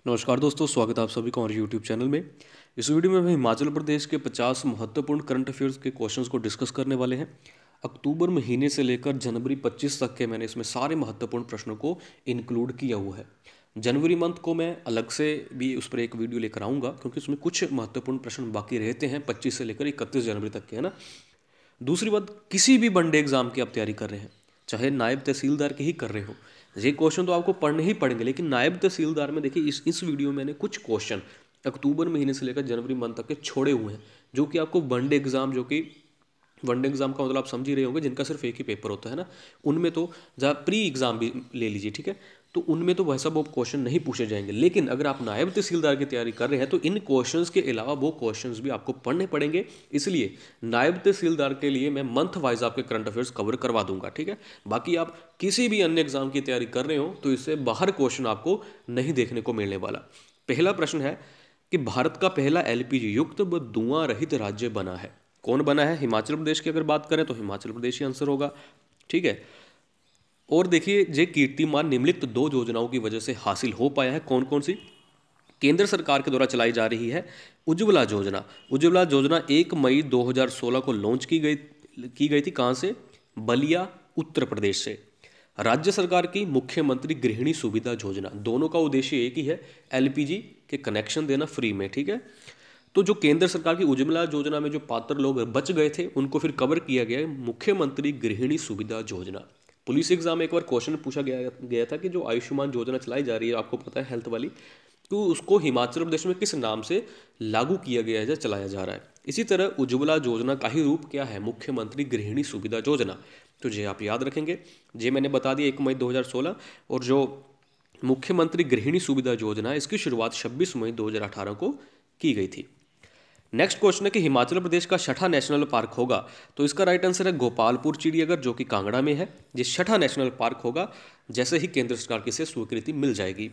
नमस्कार दोस्तों, स्वागत है आप सभी का हमारे यूट्यूब चैनल में। इस वीडियो में हम हिमाचल प्रदेश के 50 महत्वपूर्ण करंट अफेयर्स के क्वेश्चंस को डिस्कस करने वाले हैं। अक्टूबर महीने से लेकर जनवरी 25 तक के मैंने इसमें सारे महत्वपूर्ण प्रश्नों को इंक्लूड किया हुआ है। जनवरी मंथ को मैं अलग से भी उस पर एक वीडियो लेकर आऊँगा, क्योंकि उसमें कुछ महत्वपूर्ण प्रश्न बाकी रहते हैं 25 से लेकर 31 जनवरी तक के, है ना। दूसरी बात, किसी भी वनडे एग्जाम की आप तैयारी कर रहे हैं, चाहे नायब तहसीलदार की ही कर रहे हो, ये क्वेश्चन तो आपको पढ़ने ही पड़ेंगे। लेकिन नायब तहसीलदार में देखिए, इस वीडियो में मैंने कुछ क्वेश्चन अक्टूबर महीने से लेकर जनवरी मंथ तक के छोड़े हुए हैं, जो कि आपको वनडे एग्जाम, जो कि वनडे एग्जाम का मतलब आप समझ ही रहे होंगे, जिनका सिर्फ एक ही पेपर होता है ना, उनमें तो जहाँ प्री एग्जाम भी ले लीजिए, ठीक है, तो उनमें तो वैसा वो क्वेश्चन नहीं पूछे जाएंगे। लेकिन अगर आप नायब तहसीलदार की तैयारी कर रहे हैं तो इन क्वेश्चंस के अलावा वो क्वेश्चंस भी आपको पढ़ने पड़ेंगे। इसलिए नायब तहसीलदार के लिए मैं मंथ वाइज आपके करंट अफेयर्स कवर करवा दूंगा, ठीक है। बाकी आप किसी भी अन्य एग्जाम की तैयारी कर रहे हो तो इससे बाहर क्वेश्चन आपको नहीं देखने को मिलने वाला। पहला प्रश्न है कि भारत का पहला एलपीजी युक्त व धुआं रहित राज्य बना है। कौन बना है? हिमाचल प्रदेश की अगर बात करें तो हिमाचल प्रदेश ही आंसर होगा, ठीक है। और देखिए, ये कीर्तिमान निम्नलिखित दो योजनाओं की वजह से हासिल हो पाया है। कौन कौन सी? केंद्र सरकार के द्वारा चलाई जा रही है उज्ज्वला योजना। उज्ज्वला योजना 1 मई 2016 को लॉन्च की गई थी। कहाँ से? बलिया, उत्तर प्रदेश से। राज्य सरकार की मुख्यमंत्री गृहिणी सुविधा योजना, दोनों का उद्देश्य एक ही है, एलपीजी के कनेक्शन देना फ्री में, ठीक है। तो जो केंद्र सरकार की उज्ज्वला योजना में जो पात्र लोग बच गए थे, उनको फिर कवर किया गया है मुख्यमंत्री गृहिणी सुविधा योजना। पुलिस एग्जाम में एक बार क्वेश्चन पूछा गया था कि जो आयुष्मान योजना चलाई जा रही है, आपको पता है, हेल्थ वाली, तो उसको हिमाचल प्रदेश में किस नाम से लागू किया गया है या चलाया जा रहा है। इसी तरह उज्ज्वला योजना का ही रूप क्या है? मुख्यमंत्री गृहिणी सुविधा योजना। तो ये आप याद रखेंगे, ये मैंने बता दिया 1 मई 2016। और जो मुख्यमंत्री गृहिणी सुविधा योजना है, इसकी शुरुआत 26 मई 2018 को की गई थी। नेक्स्ट क्वेश्चन है कि हिमाचल प्रदेश का छठा नेशनल पार्क होगा। तो इसका राइट आंसर है गोपालपुर चिड़ियाघर, जो कि कांगड़ा में है। ये छठा नेशनल पार्क होगा जैसे ही केंद्र सरकार की से स्वीकृति मिल जाएगी।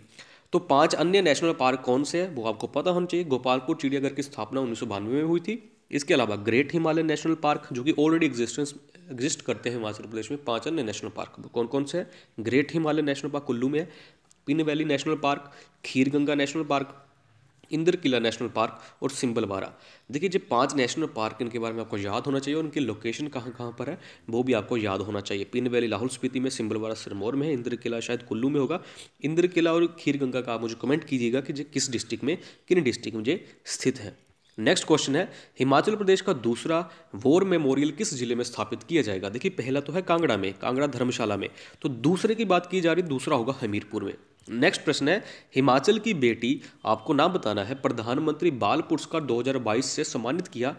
तो 5 अन्य नेशनल पार्क कौन से हैं वो आपको पता होना चाहिए। गोपालपुर चिड़ियाघर की स्थापना 1992 में हुई थी। इसके अलावा ग्रेट हिमालय नेशनल पार्क, जो कि ऑलरेडी एग्जिस्ट करते हैं हिमाचल प्रदेश में। 5 अन्य नेशनल पार्क कौन कौन से हैं? Great Himalaya national park Kullu में है, पिन वैली नेशनल पार्क, खीर गंगा नेशनल पार्क, इंद्र किला नेशनल पार्क और सिंबलवारा। देखिए, जो 5 नेशनल पार्क, इनके बारे में आपको याद होना चाहिए और इनकी लोकेशन कहाँ कहाँ पर है वो भी आपको याद होना चाहिए। पिन वैली लाहौल स्पीति में, सिंबलवारा सिरमौर में है, इंद्र किला शायद कुल्लू में होगा। इंद्र किला और खीर गंगा का आप मुझे कमेंट कीजिएगा कि ये किस डिस्ट्रिक्ट में, किन डिस्ट्रिक्ट में ये स्थित है। नेक्स्ट क्वेश्चन है, हिमाचल प्रदेश का दूसरा वॉर मेमोरियल किस जिले में स्थापित किया जाएगा? देखिए, पहला तो है कांगड़ा में, कांगड़ा धर्मशाला में, तो दूसरे की बात की जा रही, दूसरा होगा हमीरपुर में। नेक्स्ट प्रश्न है, हिमाचल की बेटी, आपको नाम बताना है, प्रधानमंत्री बाल पुरस्कार 2022 से सम्मानित किया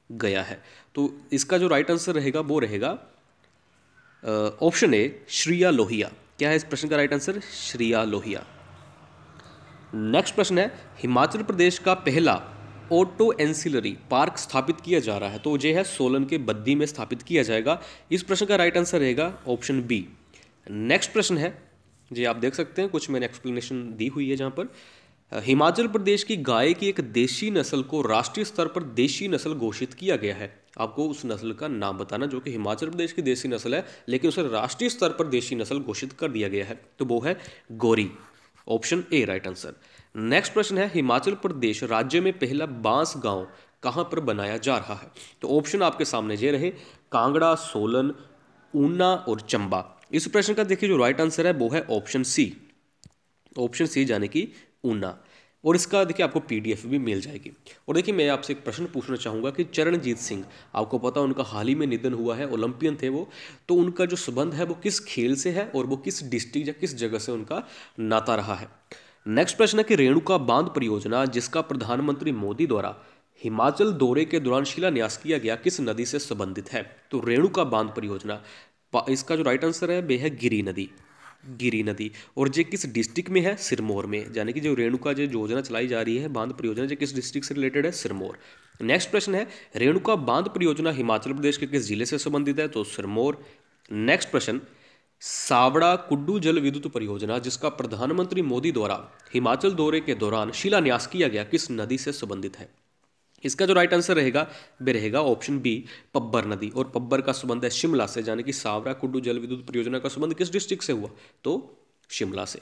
गया है। तो इसका जो राइट आंसर रहेगा वो रहेगा ऑप्शन ए, श्रिया लोहिया। क्या है इस प्रश्न का right answer? Shriya Lohia. Next प्रश्न है, हिमाचल प्रदेश का पहला ऑटो एंसिलरी पार्क स्थापित किया जा रहा है। तो ये है सोलन के बद्दी में स्थापित किया जाएगा। इस प्रश्न का राइट आंसर रहेगा ऑप्शन बी। नेक्स्ट प्रश्न है, जी आप देख सकते हैं, कुछ मैंने एक्सप्लेनेशन दी हुई है जहाँ पर हिमाचल प्रदेश की गाय की एक देशी नस्ल को राष्ट्रीय स्तर पर देशी नस्ल घोषित किया गया है। आपको उस नस्ल का नाम बताना जो कि हिमाचल प्रदेश की देशी नस्ल है, लेकिन उसे राष्ट्रीय स्तर पर देशी नस्ल घोषित कर दिया गया है। तो वो है Gauri, option A right answer. Next प्रश्न है, हिमाचल प्रदेश राज्य में पहला बांस गांव कहां पर बनाया जा रहा है? तो ऑप्शन आपके सामने ये रहे, कांगड़ा, सोलन, ऊना और चंबा। इस प्रश्न का देखिए जो राइट आंसर है वो है ऑप्शन सी, ऑप्शन सी यानी कि ऊना। और इसका देखिए आपको पीडीएफ भी मिल जाएगी। और देखिए, मैं आपसे एक प्रश्न पूछना चाहूँगा कि चरणजीत सिंह, आपको पता उनका हाल ही में निधन हुआ है, ओलंपियन थे वो, तो उनका जो संबंध है वो किस खेल से है और वो किस डिस्ट्रिक्ट या किस जगह से उनका नाता रहा है? नेक्स्ट प्रश्न है कि रेणुका बांध परियोजना, जिसका प्रधानमंत्री मोदी द्वारा हिमाचल दौरे के दौरान शिलान्यास किया गया, किस नदी से संबंधित है? तो रेणुका बांध परियोजना, इसका जो राइट आंसर है वह है गिरी नदी, गिरी नदी। और ये किस डिस्ट्रिक्ट में है? सिरमौर में। यानी कि जो रेणुका जो योजना चलाई जा रही है बांध परियोजना, जो किस डिस्ट्रिक्ट से रिलेटेड है? सिरमौर। नेक्स्ट प्रश्न है, रेणुका बांध परियोजना हिमाचल प्रदेश के किस जिले से संबंधित है? तो सिरमौर। नेक्स्ट प्रश्न, सावड़ा कुड्डू जल विद्युत परियोजना, जिसका प्रधानमंत्री मोदी द्वारा हिमाचल दौरे के दौरान शिलान्यास किया गया, किस नदी से संबंधित है? इसका जो राइट आंसर रहेगा वह रहेगा ऑप्शन बी, पब्बर नदी। और पब्बर का संबंध है शिमला से, यानी कि सावरा कुड्डू जल विद्युत परियोजना का संबंध किस डिस्ट्रिक्ट से हुआ? तो शिमला से।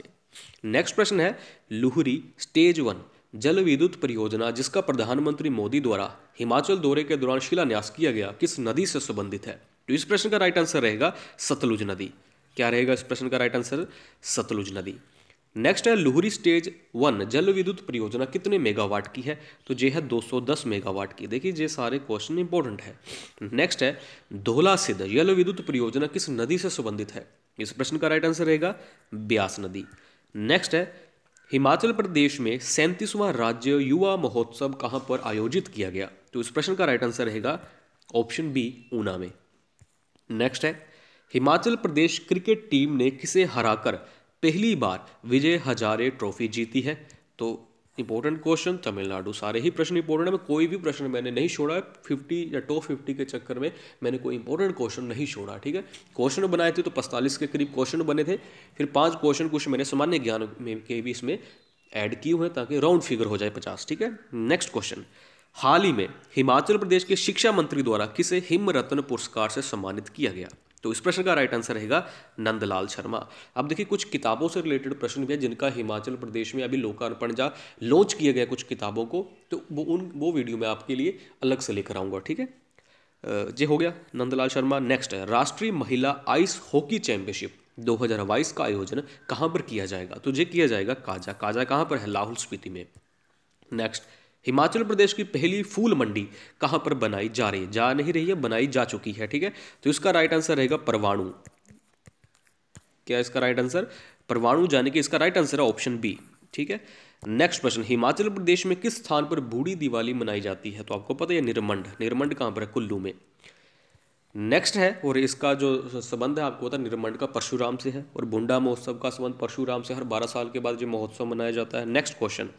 नेक्स्ट प्रश्न है, लुहरी स्टेज 1 जल विद्युत परियोजना जिसका प्रधानमंत्री मोदी द्वारा हिमाचल दौरे के दौरान शिलान्यास किया गया, किस नदी से संबंधित है? तो इस प्रश्न का राइट आंसर रहेगा सतलुज नदी। क्या रहेगा इस प्रश्न का राइट आंसर? सतलुज नदी। नेक्स्ट है, लुहरी स्टेज 1 जल विद्युत परियोजना कितने मेगावाट की है? तो ये है 210 मेगावाट की। देखिए ये सारे क्वेश्चन इंपॉर्टेंट है। नेक्स्ट है, धौला सिद्ध जल विद्युत परियोजना किस नदी से संबंधित है? इस प्रश्न का राइट आंसर रहेगा ब्यास नदी। नेक्स्ट है, हिमाचल प्रदेश में 37वां राज्य युवा महोत्सव कहां पर आयोजित किया गया? तो इस प्रश्न का राइट आंसर रहेगा ऑप्शन बी, ऊना में। नेक्स्ट है, हिमाचल प्रदेश क्रिकेट टीम ने किसे हराकर पहली बार विजय हजारे ट्रॉफी जीती है? तो इंपॉर्टेंट क्वेश्चन, तमिलनाडु। सारे ही प्रश्न इंपॉर्टेंट है, मैं कोई भी प्रश्न मैंने नहीं छोड़ा है 50 या टॉप 50 के चक्कर में मैंने कोई इंपॉर्टेंट क्वेश्चन नहीं छोड़ा। ठीक है, क्वेश्चन बनाए थे तो 45 के करीब क्वेश्चन बने थे, फिर 5 क्वेश्चन कुछ मैंने सामान्य ज्ञान में के भी इसमें ऐड किए हुए हैं ताकि राउंड फिगर हो जाए 50। ठीक है, नेक्स्ट क्वेश्चन, हाल ही में हिमाचल प्रदेश के शिक्षा मंत्री द्वारा किसे हिम रत्न पुरस्कार से सम्मानित किया गया? तो इस प्रश्न का राइट आंसर रहेगा नंदलाल शर्मा। अब देखिए कुछ किताबों से रिलेटेड प्रश्न भी है जिनका हिमाचल प्रदेश में अभी लोकार्पण जा लॉन्च किया गया कुछ किताबों को, तो वो वीडियो मैं आपके लिए अलग से लेकर आऊँगा। ठीक है, ये हो गया नंदलाल शर्मा। नेक्स्ट है, राष्ट्रीय महिला आइस हॉकी चैंपियनशिप 2022 का आयोजन कहाँ पर किया जाएगा? तो ये किया जाएगा काजा। काजा कहाँ पर है? लाहौल स्पीति में। नेक्स्ट, हिमाचल प्रदेश की पहली फूल मंडी कहाँ पर बनाई जा रही है? जा नहीं रही है, बनाई जा चुकी है। ठीक है, तो इसका राइट आंसर रहेगा परवाणु। क्या इसका राइट आंसर? परवाणु जाने के इसका राइट आंसर है ऑप्शन बी। ठीक है, नेक्स्ट प्रश्न, हिमाचल प्रदेश में किस स्थान पर बूढ़ी दिवाली मनाई जाती है? तो आपको पता है निरमंड। निरमंड कहाँ पर है? कुल्लू में। नेक्स्ट है, और इसका जो संबंध है आपको पता है निरमंड का परशुराम से है, और बुंडा महोत्सव का संबंध परशुराम से, हर 12 साल के बाद जो महोत्सव मनाया जाता है। नेक्स्ट क्वेश्चन,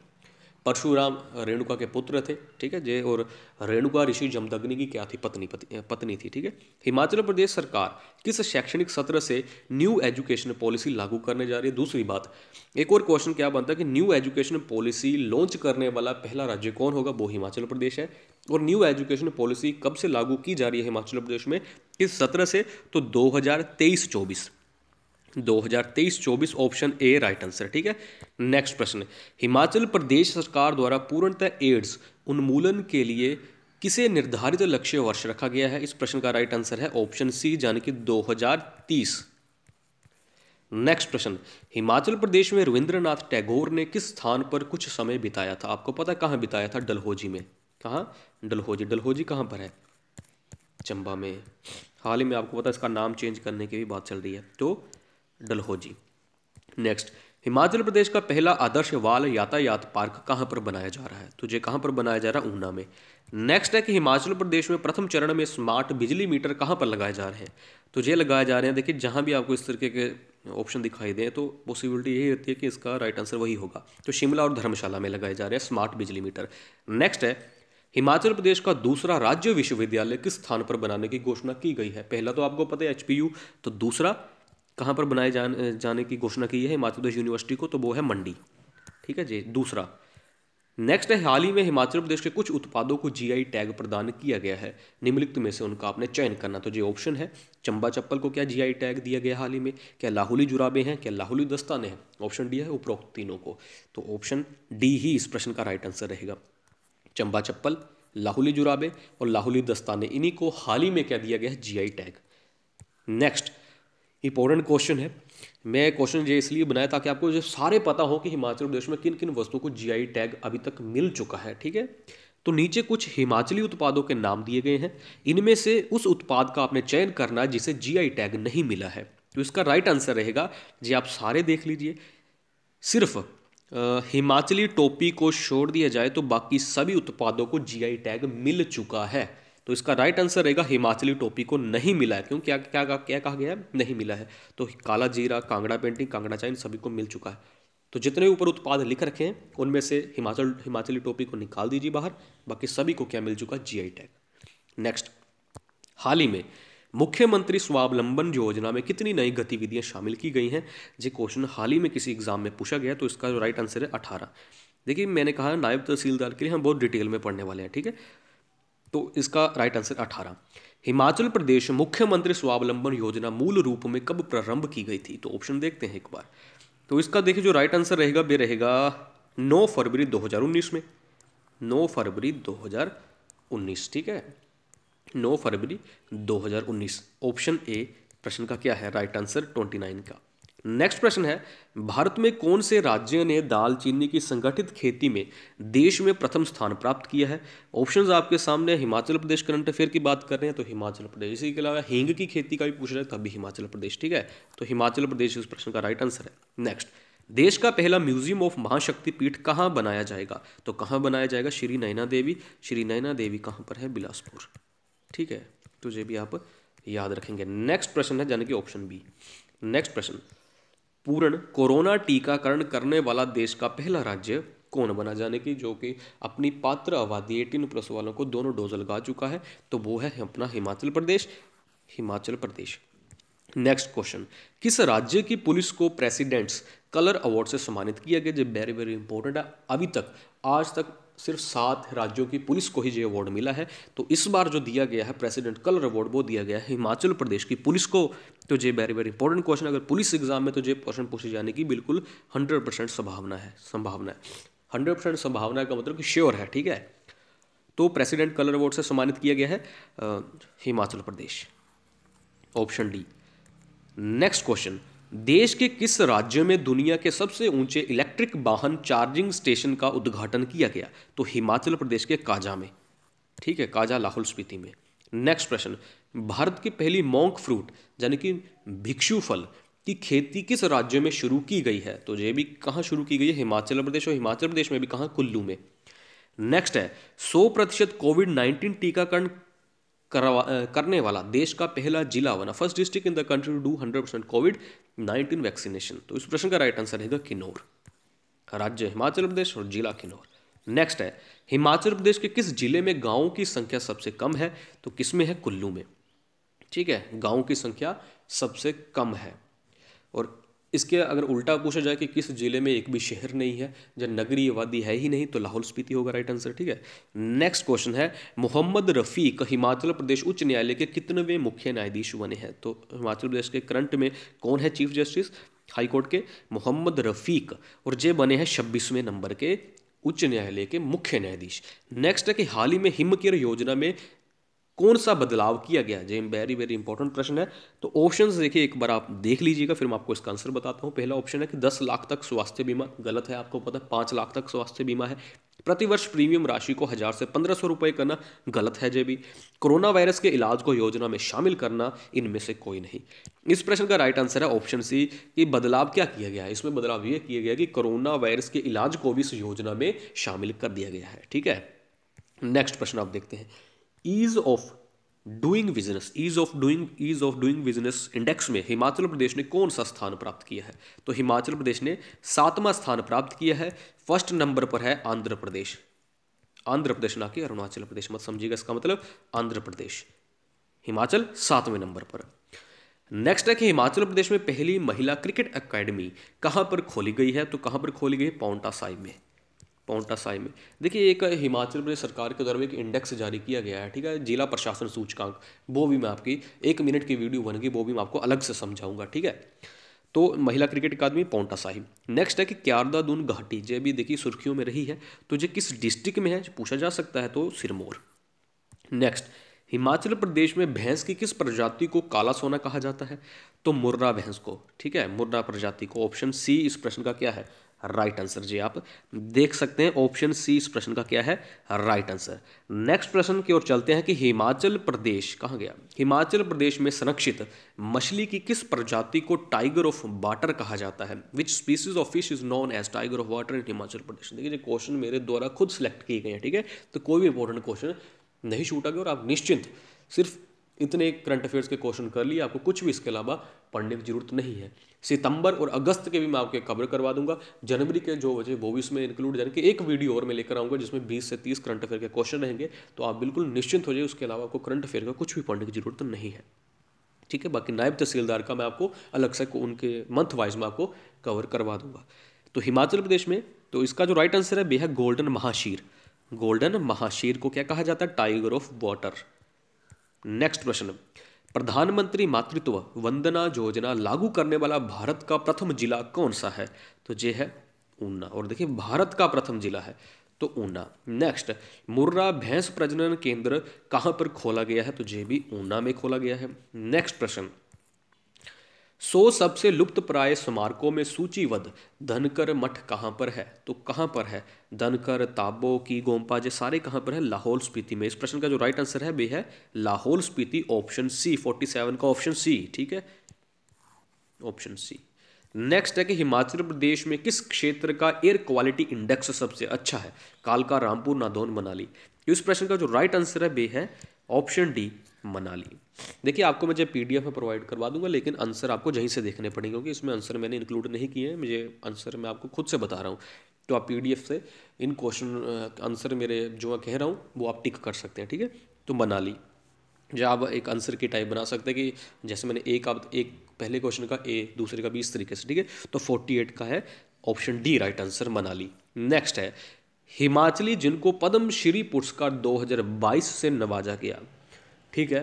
परशुराम रेणुका के पुत्र थे। ठीक है जे, और रेणुका ऋषि जमदग्नि की क्या थी? पत्नी थी। ठीक है, हिमाचल प्रदेश सरकार किस शैक्षणिक सत्र से न्यू एजुकेशन पॉलिसी लागू करने जा रही है? दूसरी बात, एक और क्वेश्चन क्या बनता है कि न्यू एजुकेशन पॉलिसी लॉन्च करने वाला पहला राज्य कौन होगा? वो हिमाचल प्रदेश है। और न्यू एजुकेशन पॉलिसी कब से लागू की जा रही है हिमाचल प्रदेश में, किस सत्र से? तो 2023-24। 2023-24 ऑप्शन ए राइट आंसर। ठीक है, नेक्स्ट प्रश्न, हिमाचल प्रदेश सरकार द्वारा पूर्णतः एड्स उन्मूलन के लिए किसे निर्धारित लक्ष्य वर्ष रखा गया है? इस प्रश्न का राइट आंसर है ऑप्शन सी, यानी कि 2030। नेक्स्ट प्रश्न, हिमाचल प्रदेश में रविंद्रनाथ टैगोर ने किस स्थान पर कुछ समय बिताया था? आपको पता है कहाँ बिताया था? डलहौजी में। कहाँ? डलहौजी। डलहौजी कहाँ पर है? चंबा में। हाल ही में आपको पता है इसका नाम चेंज करने की भी बात चल रही है, तो डलहौजी। नेक्स्ट, हिमाचल प्रदेश का पहला आदर्श वाल यातायात पार्क कहाँ पर बनाया जा रहा है? तो ये कहाँ पर बनाया जा रहा है? ऊना में। नेक्स्ट है कि हिमाचल प्रदेश में प्रथम चरण में स्मार्ट बिजली मीटर कहाँ पर लगाए जा रहे हैं? तो ये लगाए जा रहे हैं, देखिए जहाँ भी आपको इस तरीके के ऑप्शन दिखाई दें तो पॉसिबिलिटी यही होती है कि इसका राइट आंसर वही होगा। तो शिमला और धर्मशाला में लगाए जा रहे हैं स्मार्ट बिजली मीटर। नेक्स्ट है, हिमाचल प्रदेश का दूसरा राज्य विश्वविद्यालय किस स्थान पर बनाने की घोषणा की गई है? पहला तो आपको पता है एचपीयू, तो दूसरा कहाँ पर बनाए जाने की घोषणा की है हिमाचल प्रदेश यूनिवर्सिटी को? तो वो है मंडी। ठीक है जी, दूसरा। नेक्स्ट है, हाल ही में हिमाचल प्रदेश के कुछ उत्पादों को जीआई टैग प्रदान किया गया है, निम्नलिखित में से उनका आपने चयन करना। तो ये ऑप्शन है, चंबा चप्पल को क्या जीआई टैग दिया गया हाल ही में? क्या लाहुली जुराबे हैं? क्या लाहुली दस्ताने हैं? ऑप्शन डी है उपरोक्त तीनों को। तो ऑप्शन डी ही इस प्रश्न का राइट आंसर रहेगा। चंबा चप्पल, लाहुली जुराबे और लाहुली दस्ताने, इन्हीं को हाल ही में क्या दिया गया है? GI tag. Next important question है, मैं क्वेश्चन ये इसलिए बनाया ताकि आपको जो सारे पता हो कि हिमाचल प्रदेश में किन किन वस्तुओं को जीआई टैग अभी तक मिल चुका है। ठीक है, तो नीचे कुछ हिमाचली उत्पादों के नाम दिए गए हैं, इनमें से उस उत्पाद का आपने चयन करना है जिसे जीआई टैग नहीं मिला है। तो इसका राइट आंसर रहेगा जी, आप सारे देख लीजिए, सिर्फ हिमाचली टोपी को छोड़ दिया जाए तो बाकी सभी उत्पादों को जीआई टैग मिल चुका है। तो इसका राइट आंसर रहेगा हिमाचली टोपी को नहीं मिला है। क्यों? क्या क्या क्या कहा गया है? नहीं मिला है। तो काला जीरा, कांगड़ा पेंटिंग, कांगड़ा चाइन सभी को मिल चुका है। तो जितने ऊपर उत्पाद लिख रखे हैं उनमें से हिमाचली टोपी को निकाल दीजिए बाहर, बाकी सभी को क्या मिल चुका? GI tag. नेक्स्ट, हाल ही में मुख्यमंत्री स्वावलंबन योजना में कितनी नई गतिविधियां शामिल की गई हैं? ये क्वेश्चन हाल ही में किसी एग्जाम में पूछा गया, तो इसका जो राइट आंसर है 18। देखिए मैंने कहा नायब तहसीलदार के लिए हम बहुत डिटेल में पढ़ने वाले हैं। ठीक है, तो इसका राइट आंसर 18। हिमाचल प्रदेश मुख्यमंत्री स्वावलंबन योजना मूल रूप में कब प्रारंभ की गई थी? तो ऑप्शन देखते हैं एक बार। तो इसका देखिए जो राइट आंसर रहेगा वे रहेगा 9 फरवरी 2019 में, 9 फरवरी 2019, ठीक है, 9 फरवरी 2019, ऑप्शन ए प्रश्न का क्या है राइट आंसर 29 का। नेक्स्ट प्रश्न है, भारत में कौन से राज्य ने दालचीनी की संगठित खेती में देश में प्रथम स्थान प्राप्त किया है? ऑप्शंस आपके सामने। हिमाचल प्रदेश, करंट अफेयर की बात कर रहे हैं तो हिमाचल प्रदेश, इसी के अलावा हींग की खेती का भी पूछ रहे हैं तब भी हिमाचल प्रदेश, ठीक है, तो हिमाचल प्रदेश इस प्रश्न का राइट आंसर है। नेक्स्ट, देश का पहला म्यूजियम ऑफ महाशक्ति पीठ कहाँ बनाया जाएगा? तो कहाँ बनाया जाएगा? श्री नैना देवी, श्री नैना देवी कहाँ पर है? बिलासपुर, ठीक है, तुझे भी आप याद रखेंगे। नेक्स्ट प्रश्न है यानी कि ऑप्शन बी। नेक्स्ट प्रश्न, पूर्ण कोरोना टीकाकरण करने वाला देश का पहला राज्य कौन बना? जाने की जो कि अपनी पात्र आबादी 18+ वालों को दोनों डोज लगा चुका है, तो वो है अपना हिमाचल प्रदेश, हिमाचल प्रदेश। नेक्स्ट क्वेश्चन, किस राज्य की पुलिस को प्रेसिडेंट्स कलर अवार्ड से सम्मानित किया गया? जो वेरी वेरी इंपॉर्टेंट है, अभी तक आज तक सिर्फ 7 राज्यों की पुलिस को ही ये अवार्ड मिला है, तो इस बार जो दिया गया है प्रेसिडेंट कलर अवार्ड वो दिया गया है हिमाचल प्रदेश की पुलिस को। तो ये वेरी वेरी इंपॉर्टेंट क्वेश्चन, अगर पुलिस एग्जाम में तो ये क्वेश्चन पूछे जाने की बिल्कुल 100% संभावना है, 100% संभावना का मतलब कि श्योर है, ठीक है। तो प्रेसिडेंट कलर अवार्ड से सम्मानित किया गया है Himachal Pradesh, option D. Next question, देश के किस राज्य में दुनिया के सबसे ऊंचे इलेक्ट्रिक वाहन चार्जिंग स्टेशन का उद्घाटन किया गया? तो हिमाचल प्रदेश के काजा में, ठीक है, काजा लाहौल स्पीति में। नेक्स्ट प्रश्न, भारत की पहली मॉन्क फ्रूट यानी कि भिक्षु फल की खेती किस राज्य में शुरू की गई है? तो ये भी कहाँ शुरू की गई है? हिमाचल प्रदेश, और हिमाचल प्रदेश में भी कहाँ? कुल्लू में। नेक्स्ट है, 100% कोविड-19 टीकाकरण करने वाला देश का पहला जिला बना, first district in the country to do 100% कोविड-19 वैक्सीनेशन। तो इस प्रश्न का राइट आंसर रहेगा किन्नौर, राज्य हिमाचल प्रदेश और जिला किन्नौर। नेक्स्ट है, हिमाचल प्रदेश के किस जिले में गांवों की संख्या सबसे कम है? तो किसमें है? कुल्लू में, ठीक है, गांवों की संख्या सबसे कम है। और इसके अगर उल्टा पूछा जाए कि किस जिले में एक भी शहर नहीं है, जब नगरीय आबादी है ही नहीं, तो लाहौल स्पीति होगा राइट आंसर, ठीक है। नेक्स्ट क्वेश्चन है, मोहम्मद रफीक हिमाचल प्रदेश उच्च न्यायालय के कितनेवें मुख्य न्यायाधीश बने हैं? तो हिमाचल प्रदेश के करंट में कौन है चीफ जस्टिस हाई कोर्ट के? मोहम्मद रफीक, और ये बने हैं 26वें नंबर के उच्च न्यायालय के मुख्य न्यायाधीश। नेक्स्ट है कि हाल ही में हिमकेयर योजना में कौन सा बदलाव किया गया? जो वेरी वेरी इंपॉर्टेंट प्रश्न है, तो ऑप्शंस देखिए एक बार आप देख लीजिएगा, फिर मैं आपको इसका आंसर बताता हूँ। पहला ऑप्शन है कि 10 लाख तक स्वास्थ्य बीमा, गलत है, आपको पता है 5 लाख तक स्वास्थ्य बीमा है। प्रतिवर्ष प्रीमियम राशि को 1000 से 1500 रुपये करना, गलत है। जे भी कोरोना वायरस के इलाज को योजना में शामिल करना, इनमें से कोई नहीं। इस प्रश्न का राइट आंसर है ऑप्शन सी कि बदलाव क्या किया गया है? इसमें बदलाव ये किया गया कि कोरोना वायरस के इलाज को भी इस योजना में शामिल कर दिया गया है, ठीक है। नेक्स्ट प्रश्न आप देखते हैं, ease of doing business, ease of doing business index में हिमाचल प्रदेश ने कौन सा स्थान प्राप्त किया है? तो हिमाचल प्रदेश ने 7वां स्थान प्राप्त किया है। फर्स्ट नंबर पर है आंध्र प्रदेश, आंध्र प्रदेश ना कि अरुणाचल प्रदेश, मत समझिएगा, इसका मतलब आंध्र प्रदेश, हिमाचल 7वें नंबर पर। नेक्स्ट है कि हिमाचल प्रदेश में पहली महिला क्रिकेट एकेडमी कहां पर खोली गई है? तो कहां पर खोली गई? पाउंटा साहिब में, पाउंटा साहिब में। देखिए एक हिमाचल प्रदेश सरकार के द्वारा एक इंडेक्स जारी किया गया है, ठीक है, जिला प्रशासन सूचकांक, वो भी मैं आपकी 1 मिनट की वीडियो बनेगी, वो भी मैं आपको अलग से समझाऊंगा, ठीक है। तो महिला क्रिकेट अकादमी पाउंटा साहिब। नेक्स्ट है कि क्यारदा दून घाटी, ये भी देखिए सुर्खियों में रही है, तो ये किस डिस्ट्रिक्ट में है पूछा जा सकता है, तो सिरमौर। नेक्स्ट, हिमाचल प्रदेश में भैंस की किस प्रजाति को काला सोना कहा जाता है? तो मुर्रा भैंस को, ठीक है, मुर्रा प्रजाति को। ऑप्शन सी इस प्रश्न का क्या है? Right answer. जी आप देख सकते हैं ऑप्शन सी इस प्रश्न का क्या है? Right answer. नेक्स्ट प्रश्न की ओर चलते हैं कि हिमाचल प्रदेश कहाँ गया? हिमाचल प्रदेश में संरक्षित मछली की किस प्रजाति को टाइगर ऑफ वाटर कहा जाता है? Which species of fish is known as tiger of water in Himachal Pradesh? देखिए क्वेश्चन मेरे द्वारा खुद सिलेक्ट किए गए हैं, ठीक है, तो कोई भी इंपॉर्टेंट क्वेश्चन नहीं छूटा गया, और आप निश्चिंत सिर्फ इतने करंट अफेयर्स के क्वेश्चन कर लिए, आपको कुछ भी इसके अलावा पढ़ने की जरूरत नहीं है। सितंबर और अगस्त के भी मैं आपके कवर करवा दूंगा, जनवरी के जो बचे वो भी इसमें इंक्लूड, यानी कि एक वीडियो और मैं लेकर आऊँगा जिसमें 20 से 30 करंट अफेयर के क्वेश्चन रहेंगे, तो आप बिल्कुल निश्चिंत हो जाइए, उसके अलावा आपको करंट अफेयर का कुछ भी पढ़ने की जरूरत नहीं है, ठीक है। बाकी नायब तहसीलदार का मैं आपको अलग से उनके मंथ वाइज में आपको कवर करवा दूंगा। तो हिमाचल प्रदेश में तो इसका जो राइट आंसर है वह है गोल्डन महाशीर। गोल्डन महाशीर को क्या कहा जाता है? Tiger of water. नेक्स्ट प्रश्न, प्रधानमंत्री मातृत्व वंदना योजना लागू करने वाला भारत का प्रथम जिला कौन सा है? तो ये है ऊना। और देखिए भारत का प्रथम जिला है तो ऊना। नेक्स्ट, मुर्रा भैंस प्रजनन केंद्र कहाँ पर खोला गया है? तो ये भी ऊना में खोला गया है। नेक्स्ट प्रश्न, 100 सबसे लुप्त प्राय स्मारकों में सूचीबद्ध धनकर मठ कहाँ पर है? तो कहाँ पर है? धनकर, ताबो की, गोम्पा, ये सारे कहाँ पर है? लाहौल स्पीति में। इस प्रश्न का जो राइट आंसर है वे है लाहौल स्पीति, ऑप्शन सी, 47 का ऑप्शन सी, ठीक है, ऑप्शन सी। नेक्स्ट है कि हिमाचल प्रदेश में किस क्षेत्र का एयर क्वालिटी इंडेक्स सबसे अच्छा है? कालका, रामपुर, नादौन, मनाली। इस प्रश्न का जो राइट आंसर है वे है ऑप्शन डी, मनाली। देखिए आपको मैं पीडीएफ में प्रोवाइड करवा दूंगा, लेकिन आंसर आपको यहीं से देखने पड़ेंगे क्योंकि इसमें आंसर मैंने इंक्लूड नहीं किए हैं, मुझे आंसर मैं आपको खुद से बता रहा हूँ। तो आप पीडीएफ से इन क्वेश्चन आंसर मेरे जो मैं कह रहा हूँ वो आप टिक कर सकते हैं, ठीक है। तो मनाली, जो आप एक आंसर की टाइप बना सकते हैं कि जैसे मैंने एक पहले क्वेश्चन का ए, दूसरे का बी, इस तरीके से, ठीक है। तो 48 का है option D right answer, Manali. Next है हिमाचली जिनको पद्मश्री पुरस्कार 2022 से नवाजा गया, ठीक है।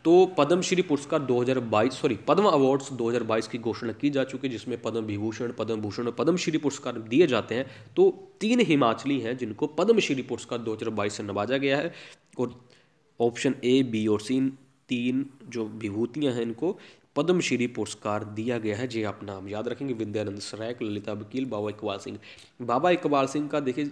तो पद्मश्री पुरस्कार 2022 पद्म अवार्ड्स 2022 की घोषणा की जा चुकी है, जिसमें पद्म विभूषण, पद्म भूषण और पद्मश्री पुरस्कार दिए जाते हैं। तो 3 हिमाचली हैं जिनको पद्मश्री पुरस्कार 2022 से नवाजा गया है। और ऑप्शन ए, बी और सी, 3 जो विभूतियां हैं इनको पद्मश्री पुरस्कार दिया गया है। जी आप नाम याद रखेंगे, विद्यानंद सराय, ललिता वकील, बाबा इकबाल सिंह। बाबा इकबाल सिंह का देखिए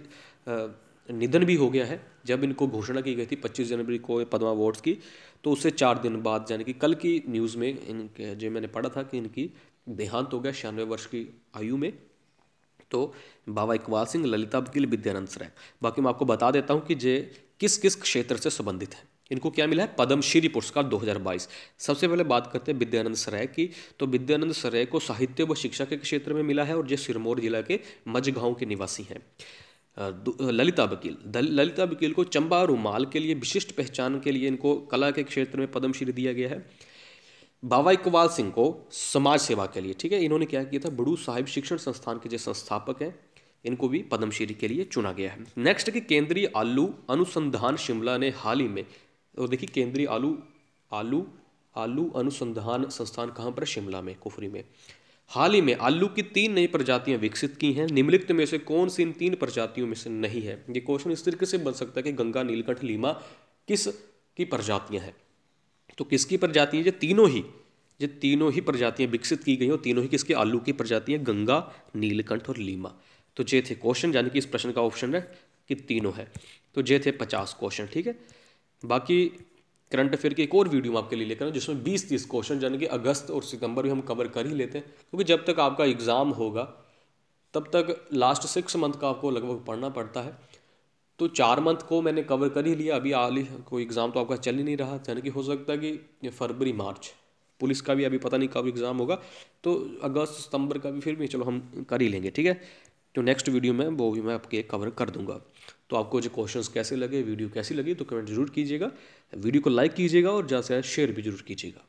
निधन भी हो गया है। जब इनको घोषणा की गई थी 25 जनवरी को पद्म अवार्ड्स की, तो उससे 4 दिन बाद यानी कि कल की न्यूज़ में इनके जो मैंने पढ़ा था कि इनकी देहांत हो गया 96 वर्ष की आयु में। तो बाबा इकबाल सिंह, ललिता वकील, विद्यानंद सराय। बाकी मैं आपको बता देता हूँ कि ये किस किस क्षेत्र से संबंधित है। इनको क्या मिला है? पद्मश्री पुरस्कार 2022। सबसे पहले बात करते हैं विद्यानंद सराय की। तो विद्यानंद सराय को साहित्य व शिक्षा के क्षेत्र में मिला है और ये सिरमौर जिला के मझगांव के निवासी हैं। ललिता वकील को चंबा रुमाल के लिए विशिष्ट पहचान के लिए इनको कला के क्षेत्र में पद्मश्री दिया गया है। बाबा इकबाल सिंह को समाज सेवा के लिए, ठीक है, इन्होंने क्या किया था, बड़ू साहिब शिक्षण संस्थान के जो संस्थापक हैं, इनको भी पद्मश्री के लिए चुना गया है। नेक्स्ट कि केंद्रीय आलू अनुसंधान शिमला ने हाल ही में, और देखिए केंद्रीय आलू अनुसंधान संस्थान कहाँ पर? शिमला में, कुफरी में। हाल ही में आलू की 3 नई प्रजातियां विकसित की हैं। निम्नलिखित में से कौन सी इन 3 प्रजातियों में से नहीं है? ये क्वेश्चन इस तरीके से बन सकता है कि गंगा, नीलकंठ, लीमा किस की प्रजातियां हैं? तो किसकी प्रजातियां? ये तीनों ही प्रजातियां विकसित की गई और तीनों ही किसके? आलू की प्रजातियां, गंगा, नीलकंठ और लीमा। तो ये थे क्वेश्चन, यानी कि इस प्रश्न का ऑप्शन है कि तीनों है। तो ये थे 50 क्वेश्चन, ठीक है। बाकी करंट अफेयर की एक और वीडियो मैं आपके लिए लेकर आऊँ जिसमें 20-30 क्वेश्चन यानी कि अगस्त और सितंबर में हम कवर कर ही लेते हैं, क्योंकि जब तक आपका एग्ज़ाम होगा तब तक लास्ट 6 मंथ का आपको लगभग पढ़ना पड़ता है। तो 4 मंथ को मैंने कवर कर ही लिया। अभी कोई एग्ज़ाम तो आपका चल ही नहीं रहा, यानी कि हो सकता है कि फरवरी मार्च, पुलिस का भी अभी पता नहीं कब एग्ज़ाम होगा, तो अगस्त सितंबर का भी फिर भी चलो हम कर ही लेंगे, ठीक है। तो नेक्स्ट वीडियो में वो भी मैं आपके कवर कर दूंगा। तो आपको जो क्वेश्चंस कैसे लगे, वीडियो कैसी लगी, तो कमेंट जरूर कीजिएगा, वीडियो को लाइक कीजिएगा और ज़्यादा से ज़्यादा शेयर भी जरूर कीजिएगा।